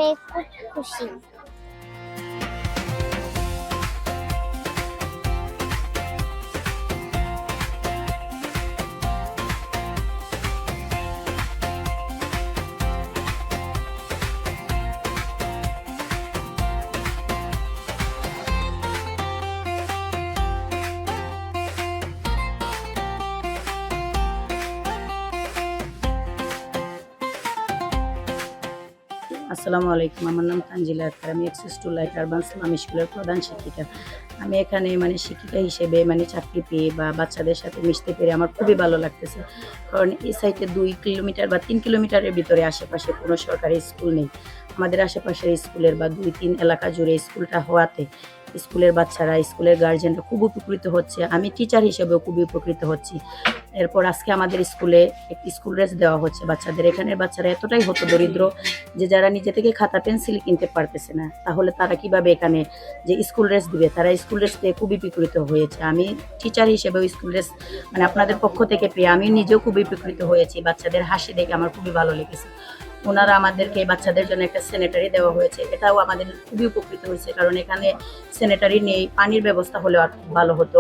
খুব খুশি। আসসালামু আলাইকুম। আমার নাম তানজিলা আক্তার। আমি অ্যাক্সেস টু লাইট আরবান ইসলামী স্কুলের প্রধান শিক্ষিকা। আমি এখানে শিক্ষিকা হিসেবে চাকরি পেয়ে বা বাচ্চাদের সাথে মিশতে পেরে আমার খুবই ভালো লাগতেছে। কারণ এই সাইটে ২ কিলোমিটার বা ৩ কিলোমিটারের ভিতরে আশেপাশে কোনো সরকারি স্কুল নেই। আমাদের আশেপাশের স্কুলের বা ২-৩ এলাকা জুড়ে স্কুলটা হওয়াতে স্কুলের বাচ্চারা, স্কুলের গার্জেনরা খুব উপকৃত হচ্ছে। আমি টিচার হিসেবেও খুবই উপকৃত হচ্ছি। এরপর আজকে আমাদের স্কুলে একটি স্কুল ড্রেস দেওয়া হচ্ছে বাচ্চাদের। এখানের বাচ্চারা এতটাই হতদরিদ্র যে যারা নিজে থেকে খাতা পেন্সিল কিনতে পারতেছে না, তাহলে তারা কিভাবে এখানে যে স্কুল ড্রেস দিবে, তারা স্কুল ড্রেস পেয়ে খুবই উপকৃত হয়েছে। আমি টিচার হিসেবেও স্কুল ড্রেস আপনাদের পক্ষ থেকে পেয়ে আমি নিজেও খুবই উপকৃত হয়েছি। বাচ্চাদের হাসি দেখে আমার খুবই ভালো লেগেছে। ওনারা আমাদেরকে বাচ্চাদের জন্য একটা স্যানিটারি দেওয়া হয়েছে, এটাও আমাদের খুবই উপকৃত হয়েছে। কারণ এখানে স্যানিটারি নেই, পানির ব্যবস্থা হলেও আর খুব ভালো হতো।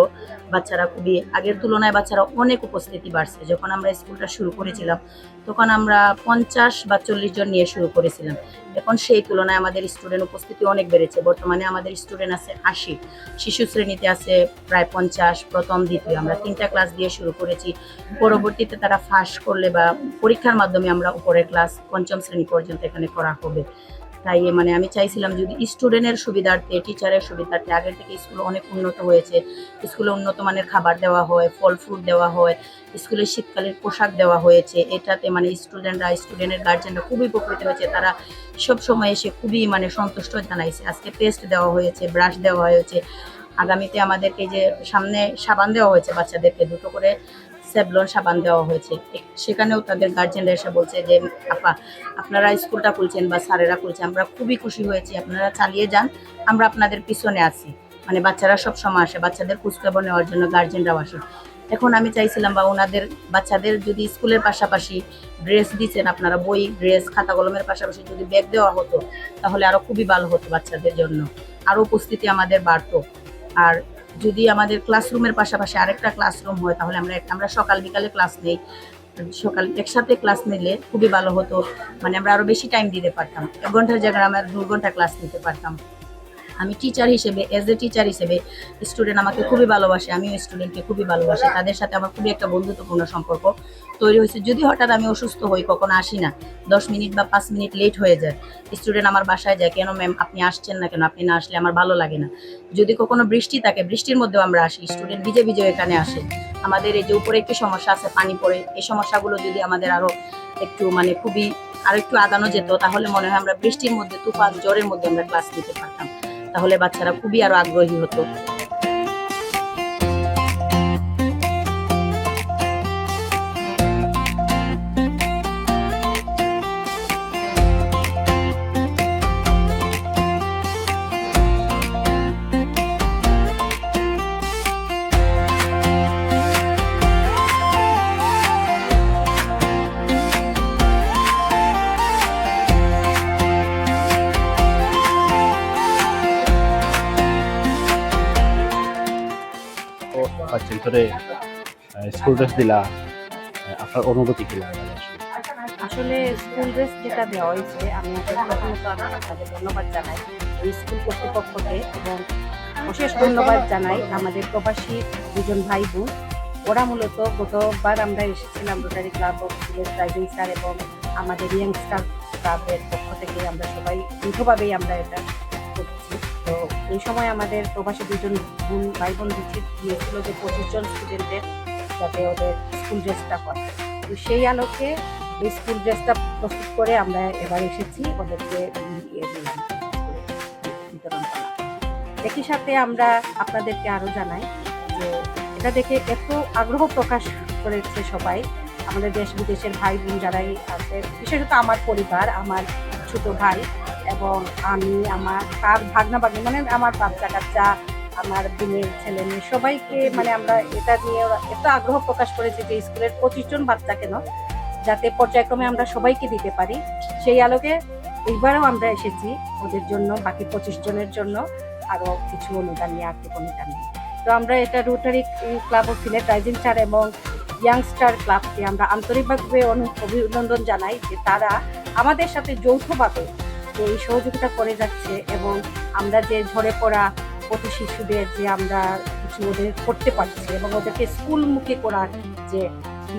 বাচ্চারা খুবই, আগের তুলনায় বাচ্চারা অনেক উপস্থিতি বাড়ছে। যখন আমরা স্কুলটা শুরু করেছিলাম তখন আমরা ৫০ বা ৪০ জন নিয়ে শুরু করেছিলাম। এখন সেই তুলনায় আমাদের স্টুডেন্ট উপস্থিতি অনেক বেড়েছে। বর্তমানে আমাদের স্টুডেন্ট আছে ৮০, শিশু শ্রেণীতে আছে প্রায় ৫০, প্রথম দ্বিতীয়। আমরা ৩টা ক্লাস দিয়ে শুরু করেছি। পরবর্তীতে তারা ফাঁস করলে বা পরীক্ষার মাধ্যমে আমরা উপরের ক্লাস ৫ম শ্রেণী পর্যন্ত এখানে করা হবে। তাই আমি চাইছিলাম যদি স্টুডেন্টের সুবিধার্থে, টিচারের সুবিধার্থে, আগের থেকে স্কুল অনেক উন্নত হয়েছে। স্কুলে উন্নত মানের খাবার দেওয়া হয়, ফল ফ্রুট দেওয়া হয়, স্কুলে শীতকালের পোশাক দেওয়া হয়েছে। এটাতে স্টুডেন্টরা, স্টুডেন্টের গার্জেনরা খুবই উপকৃত হয়েছে। তারা সব সময় এসে খুবই সন্তুষ্ট জানাইছে। আজকে পেস্ট দেওয়া হয়েছে, ব্রাশ দেওয়া হয়েছে। আগামীতে আমাদেরকে যে সামনে সাবান দেওয়া হয়েছে, বাচ্চাদেরকে 2টো করে স্যাভলন সাবান দেওয়া হয়েছে। সেখানেও তাদের গার্জেনরা এসে বলছে যে আপা, আপনারা স্কুলটা খুলছেন বা স্যারেরা খুলছে, আমরা খুবই খুশি হয়েছি, আপনারা চালিয়ে যান, আমরা আপনাদের পিছনে আছি। বাচ্চারা সব সময় আসে, বাচ্চাদের খোঁজখবর নেওয়ার জন্য গার্জেনরাও আসে। এখন আমি চাইছিলাম বা ওনাদের বাচ্চাদের যদি স্কুলের পাশাপাশি ড্রেস দিচ্ছেন আপনারা, বই, ড্রেস, খাতা কলমের পাশাপাশি যদি ব্যাগ দেওয়া হতো তাহলে আরও খুবই ভালো হতো বাচ্চাদের জন্য, আরও উপস্থিতি আমাদের বাড়তো। আর যদি আমাদের ক্লাসরুমের পাশাপাশি আরেকটা ক্লাসরুম হয় তাহলে আমরা সকাল বিকালে ক্লাস নেই, সকাল একসাথে ক্লাস নিলে খুবই ভালো হতো। আমরা আরও বেশি টাইম দিতে পারতাম। 1 ঘন্টার জায়গায় আমরা 2 ঘন্টা ক্লাস নিতে পারতাম। আমি টিচার হিসেবে, এজ এ টিচার হিসেবে, স্টুডেন্ট আমাকে খুবই ভালোবাসে, আমিও স্টুডেন্টকে খুবই ভালোবাসি। তাদের সাথে আমার খুবই একটা বন্ধুত্বপূর্ণ সম্পর্ক তৈরি হয়েছে। যদি হঠাৎ আমি অসুস্থ হই, কখনো আসি না, 10 মিনিট বা 5 মিনিট লেট হয়ে যায়, স্টুডেন্ট আমার বাসায় যায়, কেন ম্যাম আপনি আসছেন না কেন, আপনি না আসলে আমার ভালো লাগে না। যদি কখনো বৃষ্টি থাকে, বৃষ্টির মধ্যেও আমরা আসি, স্টুডেন্ট ভিজে ভিজে এখানে আসে। আমাদের এই যে উপরে একটি সমস্যা আছে, পানি পড়ে, এই সমস্যাগুলো যদি আমাদের আরও একটু খুবই আরেকটু আগানো যেত তাহলে মনে হয় আমরা বৃষ্টির মধ্যে, তুফান ঝড়ের মধ্যে আমরা ক্লাস নিতে পারতাম। তাহলে বাচ্চারা খুবই আরো আগ্রহী হতো। পাচ্ছেন ধরে স্কুল ড্রেস দিলা, আপনার অনুভূতি কি লাগে? আসলে স্কুল ড্রেস যেটা দেওয়া হয়েছে, আমি প্রথমত আপনাদের ধন্যবাদ জানাই এই স্কুল কর্তৃপক্ষকে, এবং বিশেষ ধন্যবাদ জানাই আমাদের প্রবাসী 2জন ভাই বোন। ওরা মূলত গতবার আমরা এসেছিলাম rotary club of Sylhet driving star এবং আমাদের ইয়াংস্টার ক্লাবের পক্ষ থেকে আমরা সবাই যৌথভাবেই আমরা এটা করছি। তো এই সময় আমাদের প্রবাসী 2জন ভাই বোন দিয়েছিল যে 25 জন স্টুডেন্টের যাতে ওদের স্কুল ড্রেসটা হয়। তো সেই আলোকে এই স্কুল ড্রেসটা প্রস্তুত করে আমরা এবার এসেছি ওদেরকে বিতরণ করা। একই সাথে আমরা আপনাদেরকে আরও জানাই যে এটা দেখে এত আগ্রহ প্রকাশ করেছে সবাই, আমাদের দেশ বিদেশের ভাই বোন যারাই আছে, বিশেষত আমার পরিবার, আমার ছোট ভাই এবং আমি, আমার তার ভাগনা ভাগ্নি, আমার বাচ্চা কাচ্চা, আমার বোনের ছেলে মেয়ে, সবাইকে আমরা এটা নিয়ে এত আগ্রহ প্রকাশ করেছি যে স্কুলের 25 জন বাচ্চা কেন, যাতে পর্যায়ক্রমে আমরা সবাইকে দিতে পারি। সেই আলোকে এইবারও আমরা এসেছি ওদের জন্য, বাকি 25 জনের জন্য আরও কিছু অনুদান নিয়ে, আর্থিক অনুদান নিয়ে। তো আমরা এটা rotary club of Sylhet rising star এবং ইয়াংস্টার ক্লাবকে আমরা আন্তরিকভাবে অভিনন্দন জানাই যে তারা আমাদের সাথে যৌথভাবে যে এই সহযোগিতা করে যাচ্ছে, এবং আমরা যে ঝরে পড়া পথ শিশুদের যে আমরা কিছু ওদের করতে পারছি এবং ওদেরকে স্কুলমুখী করার যে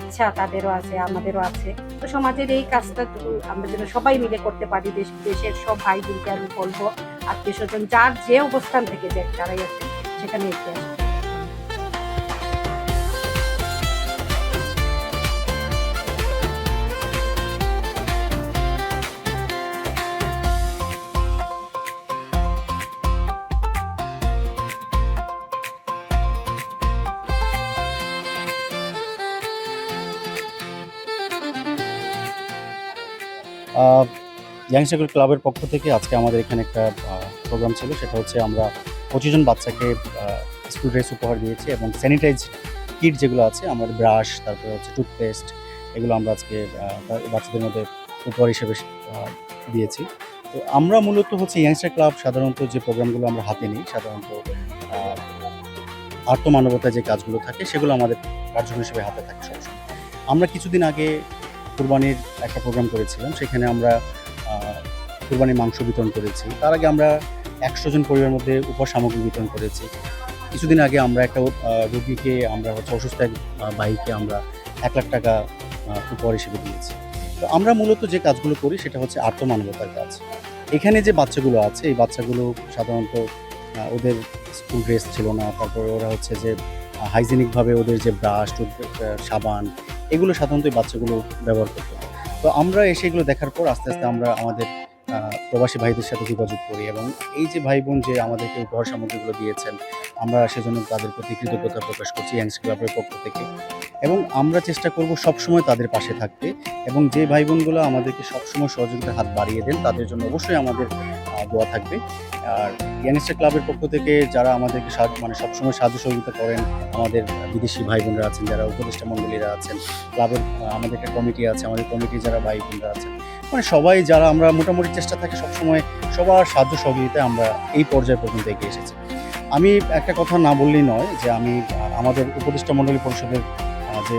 ইচ্ছা তাদেরও আছে, আমাদেরও আছে। তো সমাজের এই কাজটা আমরা যেন সবাই মিলে করতে পারি। দেশের সব ভাই বোনকে আমি বলবো, আত্মীয় স্বজন যার যে অবস্থান থেকে যে যারাই আছে সেখানে এগিয়ে আসবে। ইয়াংস্টার ক্লাবের পক্ষ থেকে আজকে আমাদের এখানে একটা প্রোগ্রাম ছিল, সেটা হচ্ছে আমরা 25 জন বাচ্চাকে স্কুল ড্রেস উপহার দিয়েছি এবং স্যানিটাইজ কিট যেগুলো আছে, আমাদের ব্রাশ, তারপরে হচ্ছে টুথপেস্ট, এগুলো আমরা আজকে বাচ্চাদের মধ্যে উপহার হিসেবে দিয়েছি। তো আমরা মূলত হচ্ছে ইয়াংস্টার ক্লাব সাধারণত যে প্রোগ্রামগুলো আমরা হাতে নিই, সাধারণত আর্থমানবতায় যে কাজগুলো থাকে সেগুলো আমাদের কার্যক্রম হিসেবে হাতে থাকে সবসময়। আমরা কিছুদিন আগে কুরবানির একটা প্রোগ্রাম করেছিলাম, সেখানে আমরা কুরবানির মাংস বিতরণ করেছি। তার আগে আমরা 100 জন পরিবারের মধ্যে উপহার সামগ্রী বিতরণ করেছি। কিছুদিন আগে আমরা একটা রোগীকে, আমরা হচ্ছে অসুস্থ এক ভাইকে আমরা 1 লাখ টাকা উপহার হিসেবে দিয়েছি। তো আমরা মূলত যে কাজগুলো করি সেটা হচ্ছে আর্থমানবতার কাজ। এখানে যে বাচ্চাগুলো আছে, এই বাচ্চাগুলো সাধারণত ওদের স্কুল ড্রেস ছিল না, তারপরে ওরা হচ্ছে যে হাইজেনিকভাবে ওদের যে ব্রাশ, সাবান, এগুলো সাধারণত এই বাচ্চাগুলো ব্যবহার করতো। তো আমরা এসে এগুলো দেখার পর আস্তে আস্তে আমরা আমাদের প্রবাসী ভাইদের সাথে যোগাযোগ করি, এবং এই যে ভাই বোন যে আমাদেরকে উপহার সামগ্রীগুলো দিয়েছেন, আমরা সেজন্য তাদের প্রতি কৃতজ্ঞতা প্রকাশ করছি ইয়াংস্টার ক্লাবের পক্ষ থেকে। এবং আমরা চেষ্টা করব সবসময় তাদের পাশে থাকতে, এবং যে ভাই বোনগুলো আমাদেরকে সবসময় সহযোগিতার হাত বাড়িয়ে দেন তাদের জন্য অবশ্যই আমাদের দোয়া থাকবে। আর ইয়াংস্টার ক্লাবের পক্ষ থেকে যারা আমাদেরকে মানে সবসময় সাহায্য সহযোগিতা করেন, আমাদের বিদেশি ভাই বোনরা আছেন, যারা উপদেষ্টা মণ্ডলীরা আছেন, ক্লাবের আমাদের একটা কমিটি আছে, আমাদের কমিটির যারা ভাই বোনরা আছেন, মানে সবাই যারা, আমরা মোটামুটি চেষ্টা থাকে সবসময় সবার সাহায্য সহযোগিতায় আমরা এই পর্যায় পর্যন্ত এগিয়ে এসেছি। আমি একটা কথা না বললেই নয় যে আমি আমাদের উপদেষ্টা মণ্ডলী পরিষদের যে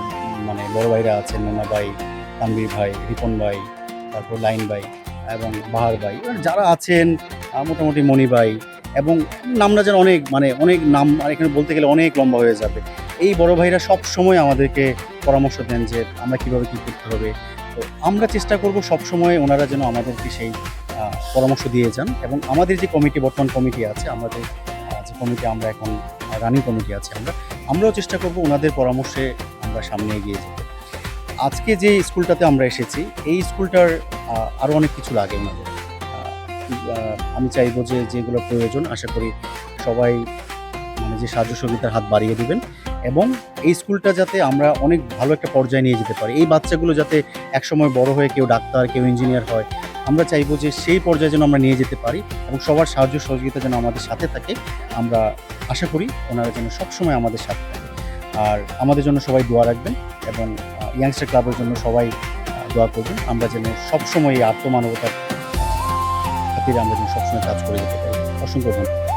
মানে বড় ভাইরা আছেন, মোনা ভাই, তানভীর ভাই, রিপন ভাই, তারপর লাইন ভাই এবং বাহার ভাই, যারা আছেন, মোটামুটি মণি ভাই, এবং নামটা যেন অনেক নাম, আর এখানে বলতে গেলে অনেক লম্বা হয়ে যাবে। এই বড় ভাইরা সব সময় আমাদেরকে পরামর্শ দেন যে আমরা কীভাবে কী করতে হবে। তো আমরা চেষ্টা করব সবসময় ওনারা যেন আমাদেরকে সেই পরামর্শ দিয়ে যান, এবং আমাদের যে কমিটি, বর্তমান কমিটি আছে, আমাদের যে কমিটি আমরা এখন রানিং কমিটি আছে, আমরাও চেষ্টা করব ওনাদের পরামর্শে আমরা সামনে এগিয়ে যেতে। আজকে যে স্কুলটাতে আমরা এসেছি, এই স্কুলটার আরও অনেক কিছু লাগে ওনাদের। আমি চাইবো যে যেগুলো প্রয়োজন, আশা করি সবাই মানে যে সাহায্য সহযোগিতার হাত বাড়িয়ে দিবেন, এবং এই স্কুলটা যাতে আমরা অনেক ভালো একটা পর্যায়ে নিয়ে যেতে পারি। এই বাচ্চাগুলো যাতে একসময় বড় হয়ে কেউ ডাক্তার, কেউ ইঞ্জিনিয়ার হয়, আমরা চাইবো যে সেই পর্যায়ে যেন আমরা নিয়ে যেতে পারি, এবং সবার সাহায্য সহযোগিতা যেন আমাদের সাথে থাকে। আমরা আশা করি ওনারা যেন সবসময় আমাদের সাথে থাকে। আর আমাদের জন্য সবাই দোয়া রাখবেন, এবং ইয়াংস্টার ক্লাবের জন্য সবাই দোয়া করবেন। আমরা যেন সবসময় এই আত্মমানবতার খাতিরে আমরা যেন সবসময় কাজ করে যেতে পারি। অসংখ্য ধন্যবাদ।